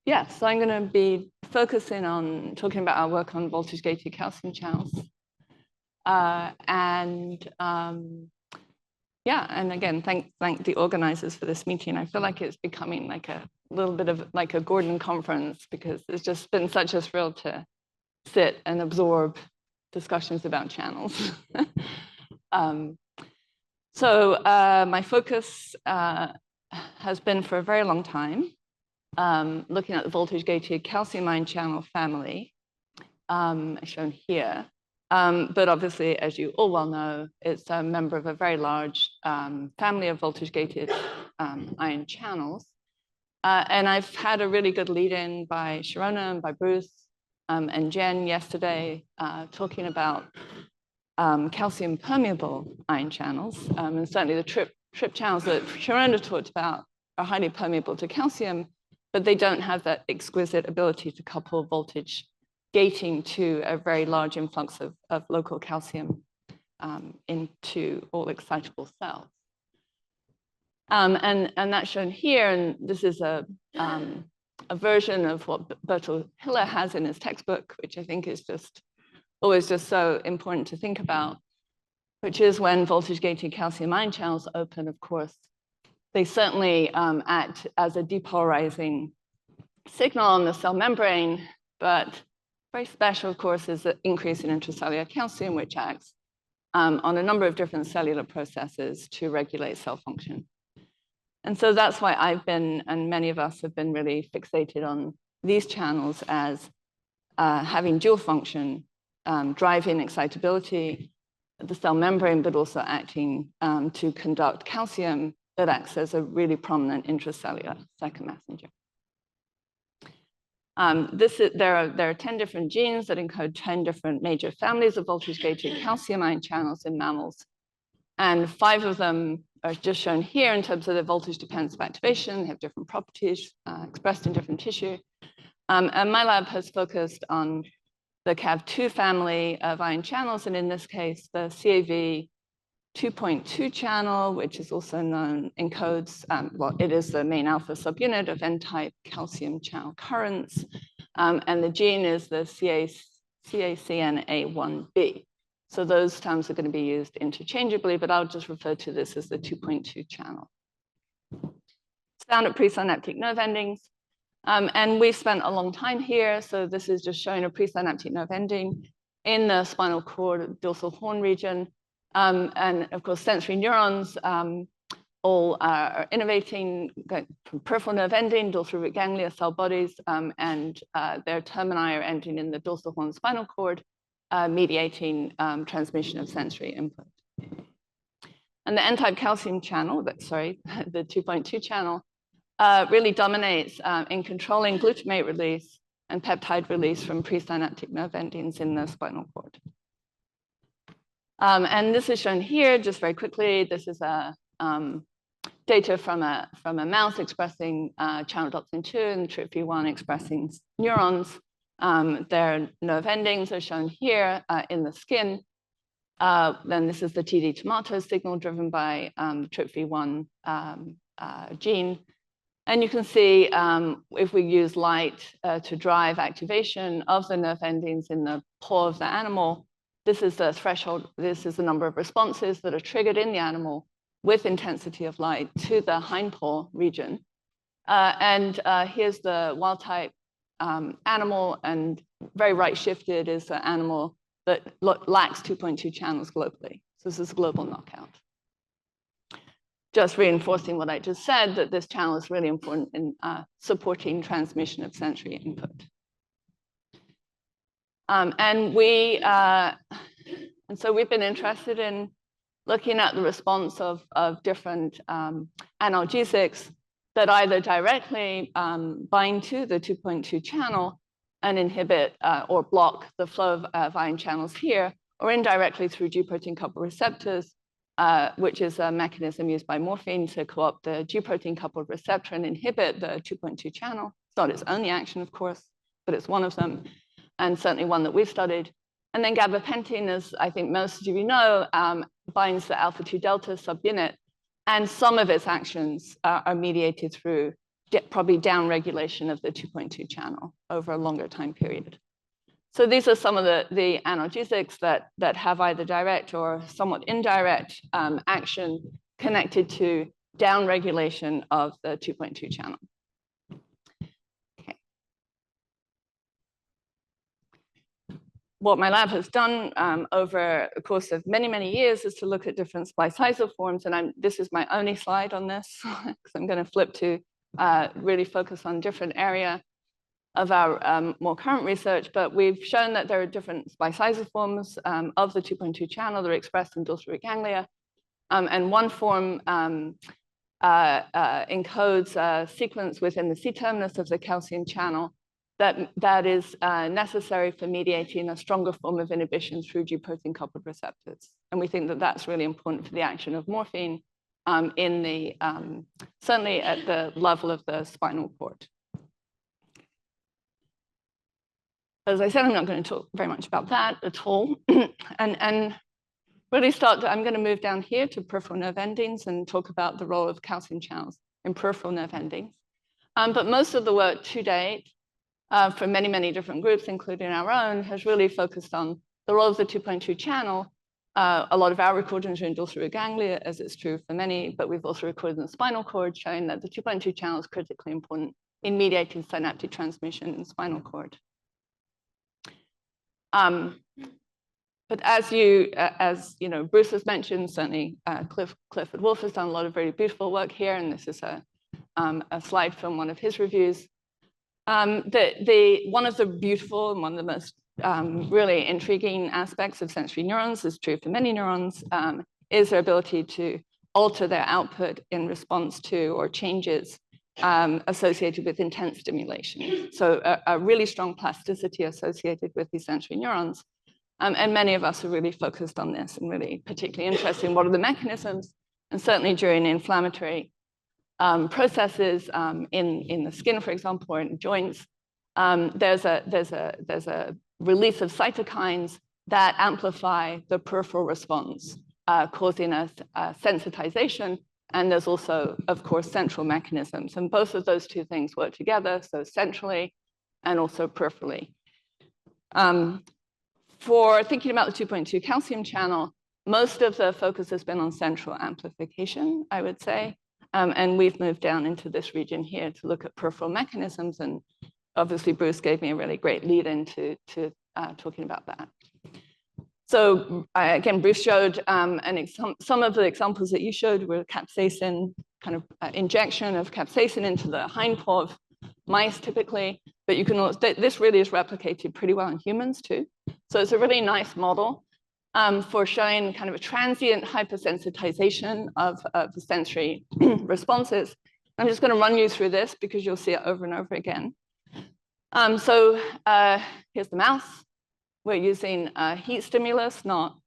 So I'm going to be focusing on talking about our work on voltage-gated calcium channels. And again, thank the organizers for this meeting. I feel like it's becoming like a little bit of like a Gordon conference, because it's just been such a thrill to sit and absorb discussions about channels. My focus has been for a very long time looking at the voltage-gated calcium ion channel family, shown here. But obviously, as you all well know, it's a member of a very large family of voltage-gated ion channels. And I've had a really good lead-in by Sharona and by Bruce and Jen yesterday talking about calcium permeable ion channels. And certainly the trip channels that Sharona talked about are highly permeable to calcium, but they don't have that exquisite ability to couple voltage gating to a very large influx of local calcium into all excitable cells. And that's shown here, and this is a version of what Bertel Hiller has in his textbook, which I think is always just so important to think about, which is when voltage-gated calcium ion channels open, of course, they certainly act as a depolarizing signal on the cell membrane, but very special, of course, is the increase in intracellular calcium, which acts on a number of different cellular processes to regulate cell function. And so that's why I've been, and many of us have been really fixated on these channels as having dual function, driving excitability of the cell membrane, but also acting to conduct calcium that acts as a really prominent intracellular second messenger. There are 10 different genes that encode 10 different major families of voltage-gated calcium ion channels in mammals. And 5 of them are just shown here in terms of the voltage dependence of activation. They have different properties expressed in different tissue. And my lab has focused on the CAV2 family of ion channels, and in this case, the CAV 2.2 channel, which is also known, encodes, it is the main alpha subunit of N-type calcium channel currents. And the gene is the CACNA1B. So those terms are going to be used interchangeably, but I'll just refer to this as the 2.2 channel. It's found at presynaptic nerve endings. And we've spent a long time here. So this is just showing a presynaptic nerve ending in the spinal cord dorsal horn region. And of course, sensory neurons all are innervating from peripheral nerve ending, dorsal root ganglia cell bodies, and their termini are ending in the dorsal horn spinal cord, mediating transmission of sensory input. And the N-type calcium channel, the 2.2 channel, really dominates in controlling glutamate release and peptide release from presynaptic nerve endings in the spinal cord. And this is shown here just very quickly. This is data from a mouse expressing channeldoxin-2 and TRPV1 expressing neurons. Their nerve endings are shown here in the skin. Then this is the TD tomato signal driven by the TRPV1 gene. And you can see if we use light to drive activation of the nerve endings in the paw of the animal, this is the threshold, this is the number of responses that are triggered in the animal with intensity of light to the hindpaw region. Here's the wild type animal, and very right shifted is the animal that lacks 2.2 channels globally. So this is a global knockout. Just reinforcing what I just said, that this channel is really important in supporting transmission of sensory input. So we've been interested in looking at the response of different analgesics that either directly bind to the 2.2 channel and inhibit or block the flow of ion channels here, or indirectly through G-protein coupled receptors, which is a mechanism used by morphine to co-opt the G-protein coupled receptor and inhibit the 2.2 channel. It's not its only action, of course, but it's one of them, and certainly one that we've studied. And then gabapentin, as I think most of you know, binds the alpha-2 delta subunit, and some of its actions are mediated through probably downregulation of the 2.2 channel over a longer time period. So these are some of the analgesics that have either direct or somewhat indirect action connected to downregulation of the 2.2 channel. Okay. What my lab has done over the course of many, many years is to look at different spliceosome forms. And this is my only slide on this, because I'm going to flip to really focus on different area of our more current research. But we've shown that there are different spliceosome forms of the 2.2 channel that are expressed in dorsal root ganglia. And one form encodes a sequence within the C-terminus of the calcium channel that is necessary for mediating a stronger form of inhibition through G protein-coupled receptors. And we think that that's really important for the action of morphine in the, certainly at the level of the spinal cord. As I said, I'm not going to talk very much about that at all. and really I'm going to move down here to peripheral nerve endings and talk about the role of calcium channels in peripheral nerve endings. But most of the work to date from many, many different groups, including our own, has really focused on the role of the 2.2 channel. A lot of our recordings are in dorsal root ganglia, as it's true for many, but we've also recorded in the spinal cord, showing that the 2.2 channel is critically important in mediating synaptic transmission in the spinal cord. But as you know, Bruce has mentioned, certainly Clifford Wolf has done a lot of very beautiful work here, and this is a slide from one of his reviews. One of the beautiful and one of the most really intriguing aspects of sensory neurons, is true for many neurons, is their ability to alter their output in response to or changes associated with intense stimulation. So a really strong plasticity associated with these sensory neurons. And many of us are really focused on this and really particularly interested in what are the mechanisms. And certainly during inflammatory processes in the skin, for example, or in joints, there's a release of cytokines that amplify the peripheral response, causing a sensitization. And there's also, of course, central mechanisms. And both of those two things work together, so centrally and also peripherally. For thinking about the 2.2 calcium channel, most of the focus has been on central amplification, I would say. And we've moved down into this region here to look at peripheral mechanisms. And obviously, Bruce gave me a really great lead into talking about that. So again, Bruce showed, some of the examples that you showed were capsaicin, kind of injection of capsaicin into the hind paw of mice typically, but you can also, this really is replicated pretty well in humans too. So it's a really nice model for showing kind of a transient hypersensitization of the sensory responses. I'm just going to run you through this because you'll see it over and over again. Here's the mouse. We're using heat stimulus, not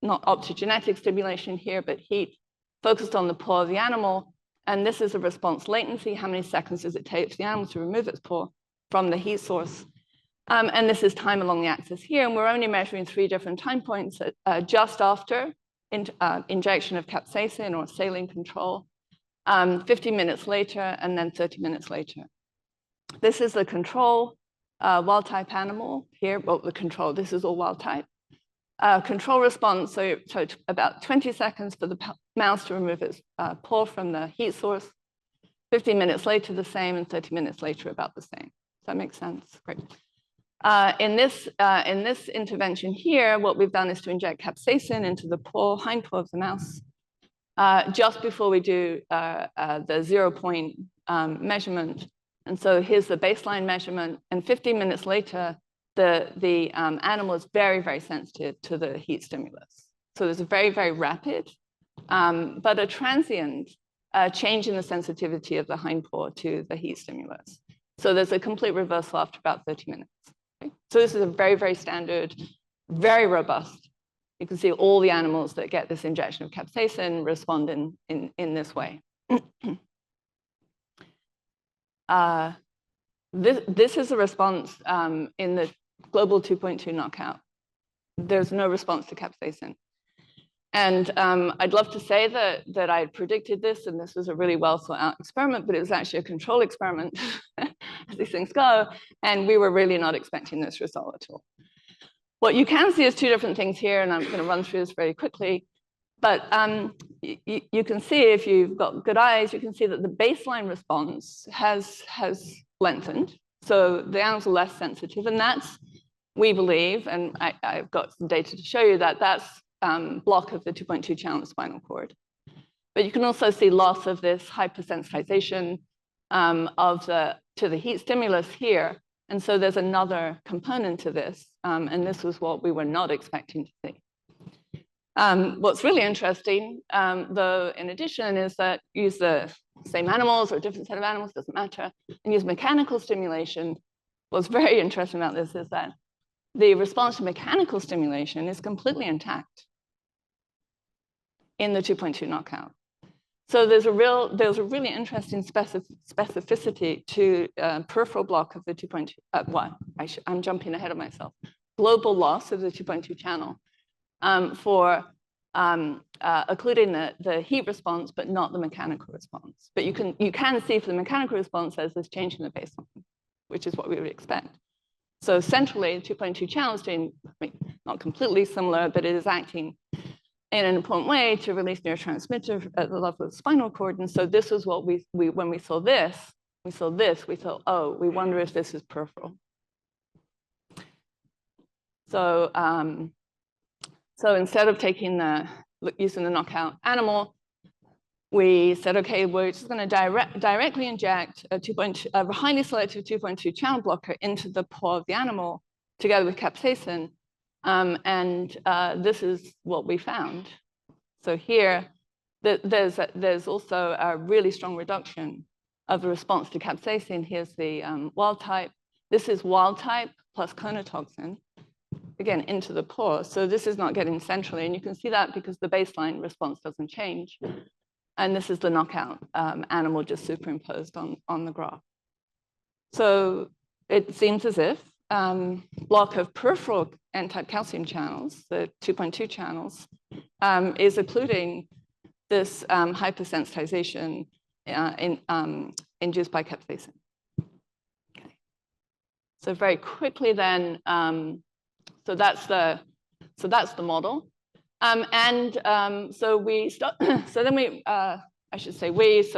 optogenetic stimulation here, but heat focused on the paw of the animal. And this is a response latency. How many seconds does it take for the animal to remove its paw from the heat source? And this is time along the axis here. And we're only measuring 3 different time points just after injection of capsaicin or saline control, 50 minutes later, and then 30 minutes later. This is the control wild type animal here. Well, the control, this is all wild type. Control response, so about 20 seconds for the mouse to remove its paw from the heat source. 50 minutes later, the same, and 30 minutes later, about the same. Does that make sense? Great. In this intervention here, what we've done is to inject capsaicin into the hind paw of the mouse just before we do the 0 point measurement. And so here's the baseline measurement, and 15 minutes later, the animal is very, very sensitive to the heat stimulus. So there's a very, very rapid, but a transient change in the sensitivity of the hind paw to the heat stimulus. So there's a complete reversal after about 30 minutes. Okay? So this is a very, very standard, very robust. You can see all the animals that get this injection of capsaicin respond in this way. This is a response in the global 2.2 knockout. There's no response to capsaicin. And I'd love to say that I had predicted this and this was a really well thought out experiment, but it was actually a control experiment, as these things go. And we were really not expecting this result at all. What you can see is two different things here, and I'm going to run through this very quickly. But you can see, if you've got good eyes, you can see that the baseline response has lengthened. So the animals are less sensitive, and that's, we believe, and I've got some data to show you that that's block of the 2.2 channel spinal cord. But you can also see loss of this hypersensitization to the heat stimulus here. And so there's another component to this, and this was what we were not expecting to see. What's really interesting, though, in addition, is that use the same animals or a different set of animals, doesn't matter, and use mechanical stimulation. What's very interesting about this is that the response to mechanical stimulation is completely intact in the 2.2 knockout. So there's a really interesting specificity to peripheral block of the 2.2. I'm jumping ahead of myself. Global loss of the 2.2 channel for occluding the heat response, but not the mechanical response. But you can see for the mechanical response there's this change in the baseline, which is what we would expect. So centrally, the 2.2 channel is doing, not completely similar, but it is acting in an important way to release neurotransmitter at the level of the spinal cord. And so this is what when we saw this, we thought, oh, we wonder if this is peripheral. So, so instead of using the knockout animal, we said, okay, we're just going to directly inject a highly selective 2.2 channel blocker into the paw of the animal together with capsaicin. This is what we found. So here, there's also a really strong reduction of the response to capsaicin. Here's the wild type. This is wild type plus conotoxin, again, into the paw. So this is not getting centrally. And you can see that because the baseline response doesn't change. And this is the knockout animal just superimposed on the graph. So it seems as if block of peripheral N-type calcium channels, the 2.2 channels, is occluding this hypersensitization induced by capsaicin. Okay. So very quickly then, so that's the model. So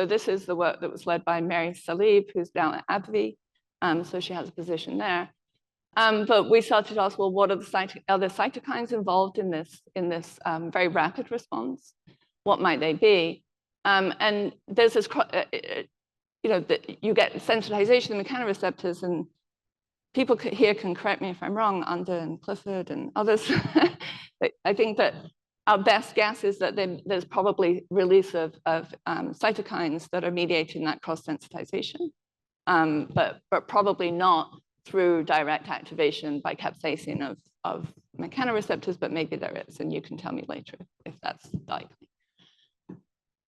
this is the work that was led by Mary Salib, who's down at AbbVie. So she has a position there. But we started to ask, well, what are the other cytokines involved in this very rapid response? What might they be? And there's this, you get sensitization of the mechanoreceptors, and people here can correct me if I'm wrong, Under and Clifford and others. I think that our best guess is that there's probably release of cytokines that are mediating that cross-sensitization, but probably not through direct activation by capsaicin of mechanoreceptors, but maybe there is, and you can tell me later if that's likely.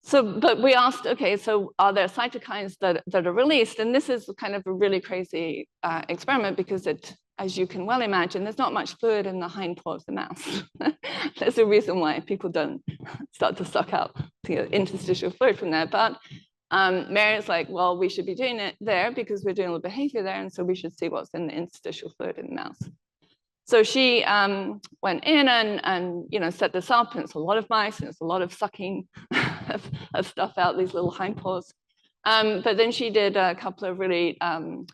So, but we asked, okay, so are there cytokines that are released? And this is kind of a really crazy experiment because as you can well imagine, there's not much fluid in the hind paw of the mouse. There's a reason why people don't start to suck out interstitial fluid from there. But Mary's like, well, we should be doing it there because we're doing a little behavior there. And so we should see what's in the interstitial fluid in the mouse. So she went in and set this up, and it's a lot of mice, and it's a lot of sucking of stuff out these little hind paws. But then she did a couple of really,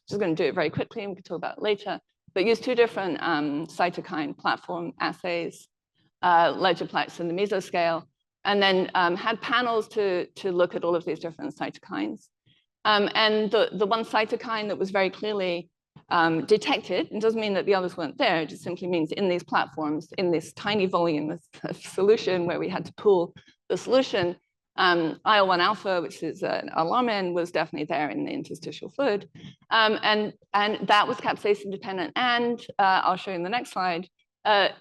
she's going to do it very quickly, and we can talk about it later, but used two different cytokine platform assays, Legiplex and the mesoscale, and then had panels to look at all of these different cytokines. And the one cytokine that was very clearly detected, and doesn't mean that the others weren't there, it just simply means in these platforms, in this tiny volume of solution where we had to pool the solution, IL-1 alpha, which is an alarmin, was definitely there in the interstitial fluid. And that was capsaicin dependent. And I'll show you in the next slide,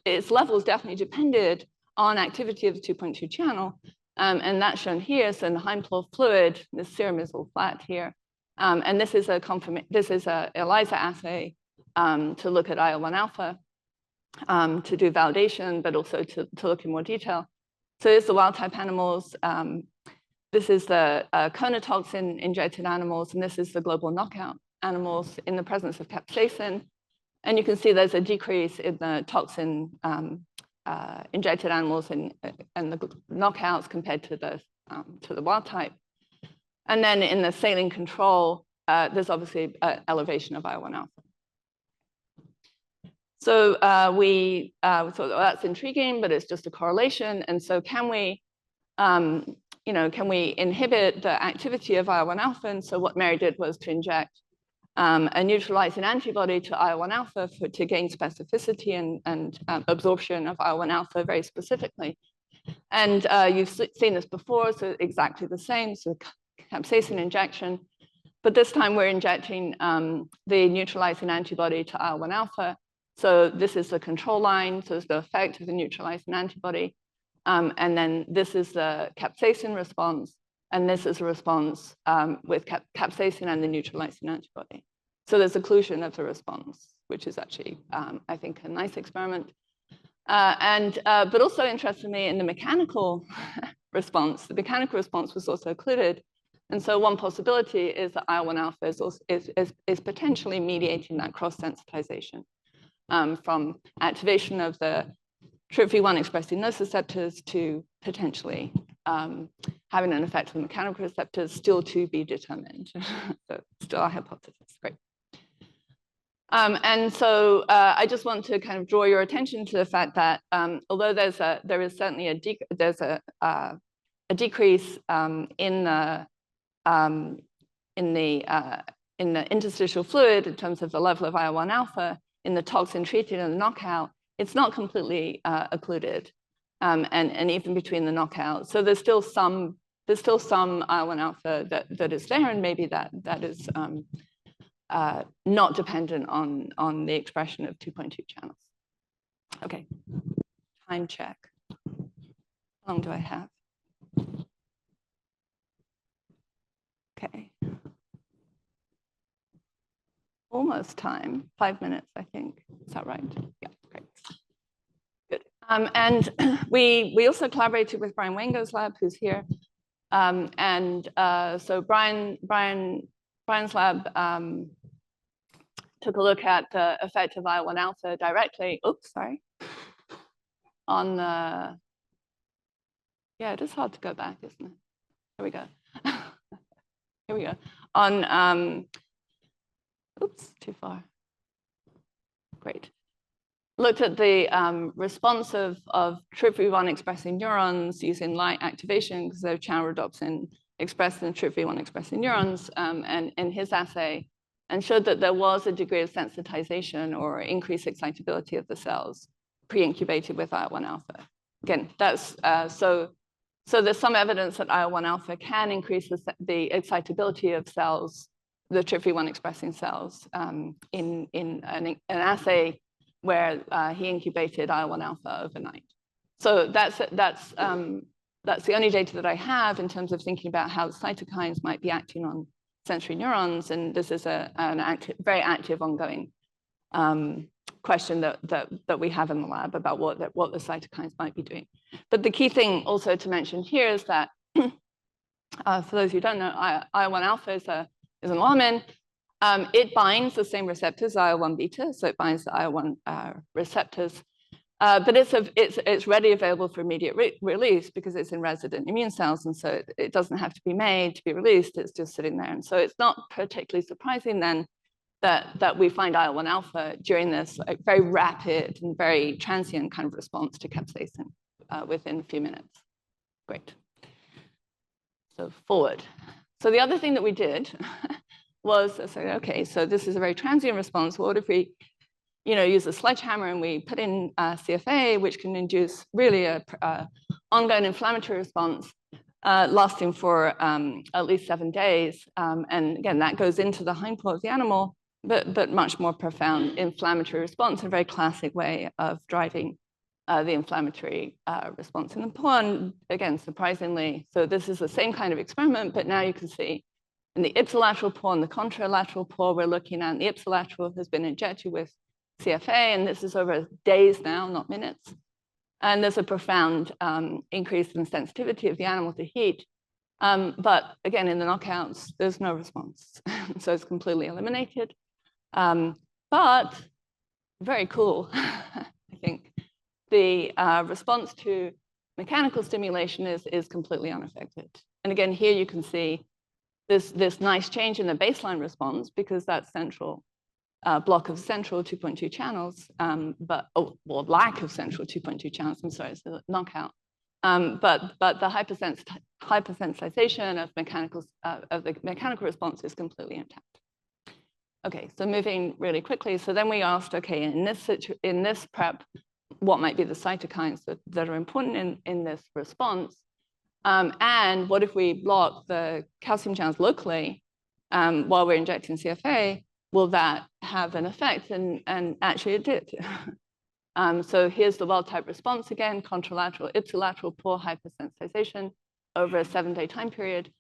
its levels definitely depended on activity of the 2.2 channel. And that's shown here. So in the hind paw fluid, the serum is all flat here. And this is a ELISA assay to look at IL-1 alpha, to do validation, but also to look in more detail. So it's the wild type animals. This is the conotoxin injected animals, and this is the global knockout animals in the presence of capsaicin. And you can see there's a decrease in the toxin injected animals and the knockouts compared to the wild type. And then in the saline control, there's obviously an elevation of IL-1 alpha. So we thought, well, that's intriguing, but it's just a correlation. And so can we, can we inhibit the activity of IL-1 alpha? And so what Mary did was to inject a neutralizing antibody to IL-1 alpha to gain specificity and absorption of IL-1 alpha very specifically. And you've seen this before, so exactly the same, so capsaicin injection. But this time we're injecting the neutralizing antibody to IL-1 alpha. So this is the control line, so it's the effect of the neutralizing antibody. And then this is the capsaicin response, and this is a response with capsaicin and the neutralizing antibody. So there's occlusion of the response, which is actually, I think, a nice experiment. But also interestingly, in the mechanical response, the mechanical response was also occluded. And so one possibility is that IL-1 alpha is potentially mediating that cross-sensitization from activation of the TRPV1 expressing nociceptors to potentially having an effect on the mechanical receptors, still to be determined. So still our hypothesis. Great. And so I just want to kind of draw your attention to the fact that although there is certainly a decrease in the interstitial fluid in terms of the level of IL-1 alpha in the toxin treated and the knockout, it's not completely occluded, and even between the knockouts. So there's still some IL-1 alpha that is there, and maybe that is not dependent on the expression of 2.2 channels. Okay, time check. How long do I have? Okay. Almost time, 5 minutes, I think. Is that right? Yeah, great. Good. And we also collaborated with Brian Wango's lab, who's here. So Brian's lab took a look at the effect of IL-1 alpha directly. Oops, sorry. On the, yeah, it is hard to go back, isn't it? Here we go. Here we go. On, oops, too far. Great. Looked at the response of TRPV1 expressing neurons using light activation because they're channel rhodopsin expressed in TRPV1 expressing neurons and in his assay, and showed that there was a degree of sensitization or increased excitability of the cells pre-incubated with IL-1 alpha. Again, that's so there's some evidence that IL-1 alpha can increase the excitability of cells, the TRPV1 expressing cells, in an assay where he incubated IL-1 alpha overnight. So that's the only data that I have in terms of thinking about how the cytokines might be acting on sensory neurons, and this is an very active, ongoing question that we have in the lab about what the cytokines might be doing. But the key thing also to mention here is that, for those who don't know, IL-1 alpha is an alarmin. It binds the same receptors, IL-1 beta, so it binds the IL-1 receptors. But it's readily available for immediate release because it's in resident immune cells, and so it doesn't have to be made to be released. It's just sitting there, and so it's not particularly surprising then that we find IL-1 alpha during this very rapid and very transient kind of response to capsaicin within a few minutes. Great. So forward. So the other thing that we did was say, okay, so this is a very transient response. What if we use a sledgehammer and we put in CFA, which can induce really a ongoing inflammatory response lasting for at least 7 days. And again, that goes into the hindpaw of the animal, but much more profound inflammatory response, a very classic way of driving the inflammatory response in the paw. And again, surprisingly, so this is the same kind of experiment, but now you can see in the ipsilateral paw and the contralateral paw, we're looking at the ipsilateral has been injected with CFA, and this is over days now, not minutes. And there's a profound increase in sensitivity of the animal to heat. But again, in the knockouts, there's no response. So it's completely eliminated. But very cool, I think. The response to mechanical stimulation is completely unaffected. And again, here you can see this nice change in the baseline response because that central block of central 2.2 channels, or lack of central 2.2 channels, I'm sorry, it's a knockout. But the hypersensitization of the mechanical response is completely intact. Okay, so moving really quickly. So then we asked, okay, in this prep, what might be the cytokines that are important in this response? And what if we block the calcium channels locally while we're injecting CFA? Will that have an effect? And actually it did. So here's the wild-type response again, contralateral, ipsilateral, poor hypersensitization over a 7-day time period.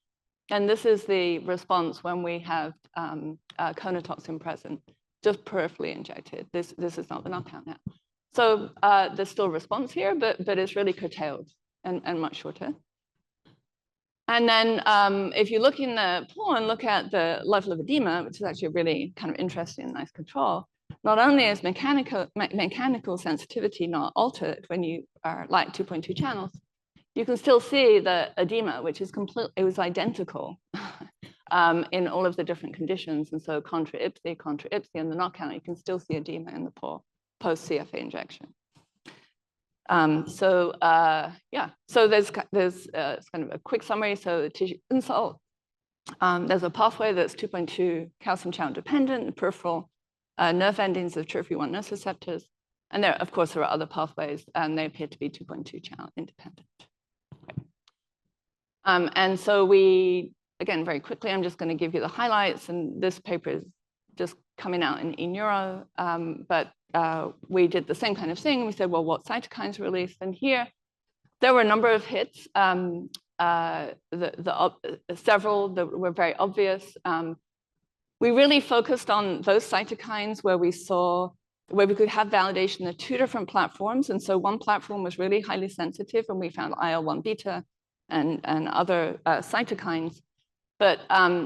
And this is the response when we have conotoxin present, just peripherally injected. This is not the knockout now. So there's still response here, but it's really curtailed and much shorter. And then if you look in the pool and look at the level of edema, which is actually a really kind of interesting and nice control, not only is mechanical sensitivity not altered when you are like 2.2 channels, you can still see the edema, which is it was identical in all of the different conditions. And so contra ipsi, and the knockout, you can still see edema in the pore post-CFA injection. Yeah, so there's kind of a quick summary. So the tissue insult, there's a pathway that's 2.2 calcium channel dependent, peripheral nerve endings of TRPV1 nociceptors. And there, of course, there are other pathways, and they appear to be 2.2 channel independent. And so we, again, very quickly, I'm just going to give you the highlights. And this paper is just coming out in eNeuro, but we did the same kind of thing. We said, well, what cytokines are released? And here, there were a number of hits, several that were very obvious. We really focused on those cytokines where we could have validation of 2 different platforms. And so one platform was really highly sensitive, and we found IL-1 beta and other cytokines. But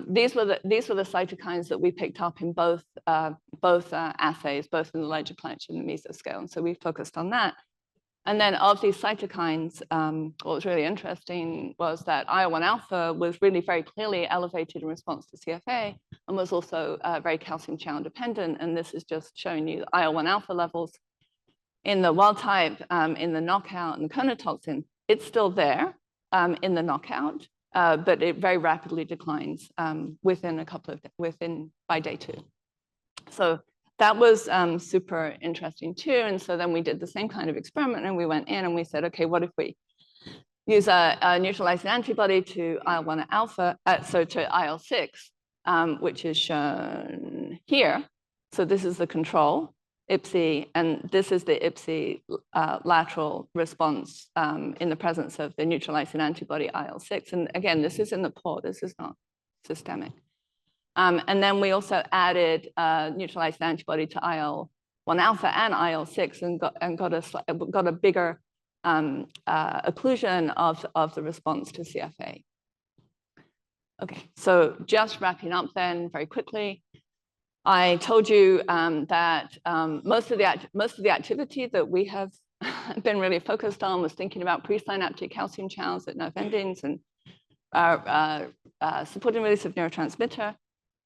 these were the cytokines that we picked up in both assays, both in the ledger collection and the mesoscale. And so we focused on that. And then of these cytokines, what was really interesting was that IL-1 alpha was really very clearly elevated in response to CFA and was also very calcium channel dependent. And this is just showing you IL-1 alpha levels in the wild type, in the knockout and the conotoxin. It's still there in the knockout, but it very rapidly declines by day 2. So that was super interesting too. And so then we did the same kind of experiment, and we went in and we said, okay, what if we use a neutralizing antibody to IL-1 alpha, to IL-6, which is shown here. So this is the control, IPSI, and this is the IPSI lateral response in the presence of the neutralizing antibody IL-6. And again, this is in the pore, this is not systemic. And then we also added neutralized antibody to IL-1 alpha and IL-6 and got a bigger occlusion of the response to CFA. Okay, so just wrapping up then very quickly. I told you that most of the activity that we have been really focused on was thinking about presynaptic calcium channels at nerve endings and supporting release of neurotransmitter.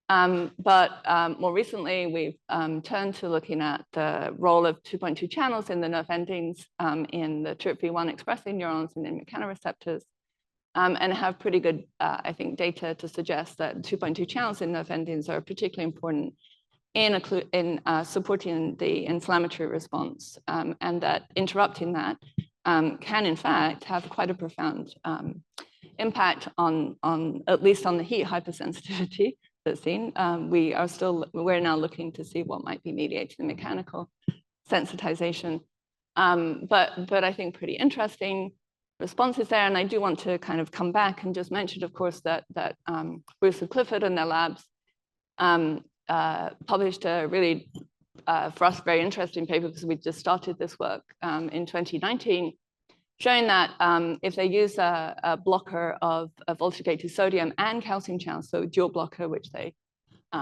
But more recently, we've turned to looking at the role of 2.2 channels in the nerve endings in the TRPV1 expressing neurons and in mechanoreceptors, and have pretty good, I think, data to suggest that 2.2 channels in nerve endings are particularly important in supporting the inflammatory response, and that interrupting that can, in fact, have quite a profound impact on at least on the heat hypersensitivity that's seen. We're now looking to see what might be mediating the mechanical sensitization. But I think pretty interesting responses there. And I do want to kind of come back and just mention, of course, that Bruce and Clifford and their labs published a really for us, a very interesting paper because we just started this work in 2019, showing that if they use a blocker of voltage-gated sodium and calcium channels, so dual blocker, which they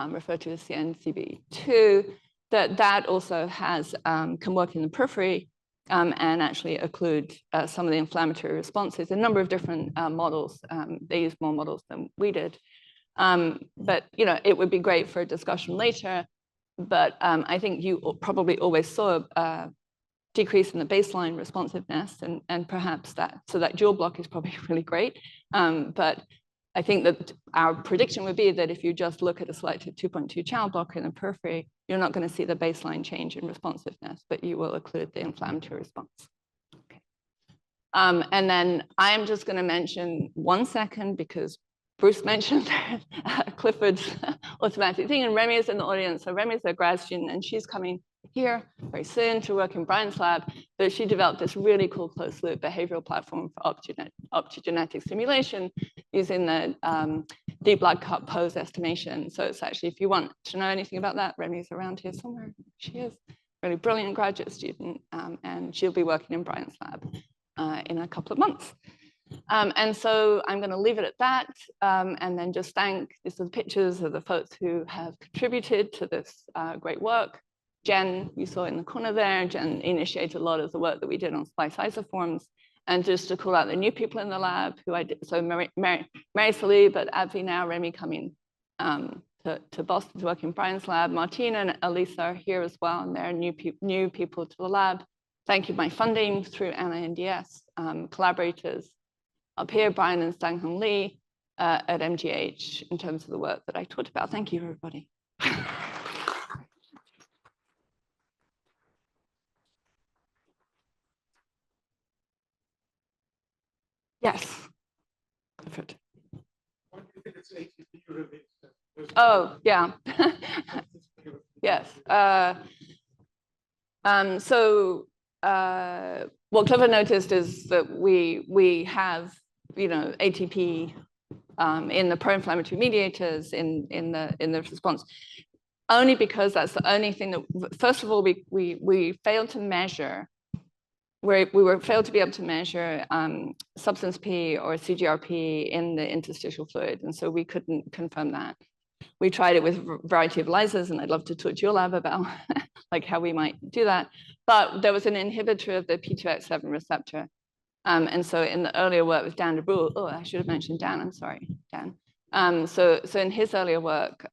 refer to as CNCB2, that also can work in the periphery and actually occlude some of the inflammatory responses. A number of different models. They use more models than we did. But it would be great for a discussion later. But I think you probably always saw a decrease in the baseline responsiveness, and perhaps that dual block is probably really great. But I think that our prediction would be that if you just look at a selective 2.2 channel blocker in the periphery, you're not going to see the baseline change in responsiveness, but you will occlude the inflammatory response. Okay. And then I'm just going to mention 1 second because Bruce mentioned Clifford's automatic thing, and Remy is in the audience. So Remy is a grad student, and she's coming here very soon to work in Brian's lab. But she developed this really cool closed-loop behavioral platform for optogenetic simulation using the deep blood cup pose estimation. So it's actually, if you want to know anything about that, Remy's around here somewhere. She is a really brilliant graduate student, and she'll be working in Brian's lab in a couple of months. And so I'm going to leave it at that, and then just these are the pictures of the folks who have contributed to this great work. Jen, you saw in the corner there, Jen initiated a lot of the work that we did on splice isoforms. And just to call out the new people in the lab who I did, so Mary Salib at AbbVie now, Remy coming to Boston to work in Brian's lab, Martina and Elisa are here as well, and they're new people to the lab. Thank you, my funding through NINDS, collaborators up here, Brian and Sang-Hung Lee at MGH in terms of the work that I talked about. Thank you, everybody. Yes. Perfect. Why do you think it's ATP release? Oh, yeah. Yes. What Clifford noticed is that we have ATP in the pro-inflammatory mediators in the response, only because that's the only thing that, first of all, we failed to measure. We failed to be able to measure substance P or CGRP in the interstitial fluid, and so we couldn't confirm that. We tried it with a variety of ELISAs, and I'd love to talk to your lab about like how we might do that. But there was an inhibitor of the P2X7 receptor, and so in the earlier work with Dan de Brule, oh, I should have mentioned Dan. I'm sorry, Dan. So in his earlier work,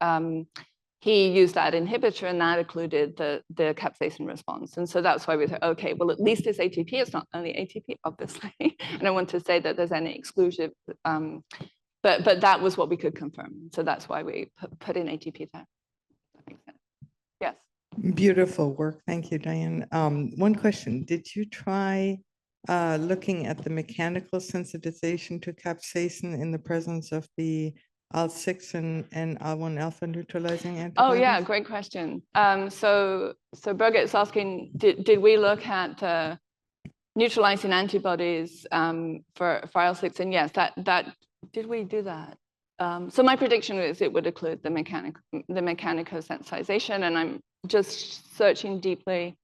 he used that inhibitor, and that occluded the capsaicin response. And so that's why we thought, okay, well, at least it's ATP. It's not only ATP, obviously. I don't want to say that there's any exclusive, but that was what we could confirm. So that's why we put in ATP there. That makes sense. Yes. Beautiful work. Thank you, Diane. One question. Did you try looking at the mechanical sensitization to capsaicin in the presence of the IL-6 and IL-1 alpha neutralizing antibodies? Oh yeah, great question. So Birgit's asking, did we look at neutralizing antibodies for IL-6? And yes, that did we do that? So my prediction is it would occlude the mechanical sensitization, and I'm just searching deeply.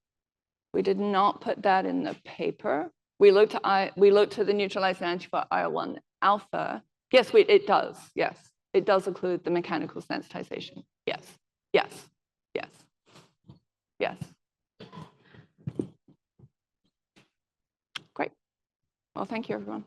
We did not put that in the paper. We looked at the neutralizing antibody IL-1 alpha. Yes, it does. Yes. It does occlude the mechanical sensitization. Yes, yes, yes, yes. Great. Well, thank you, everyone.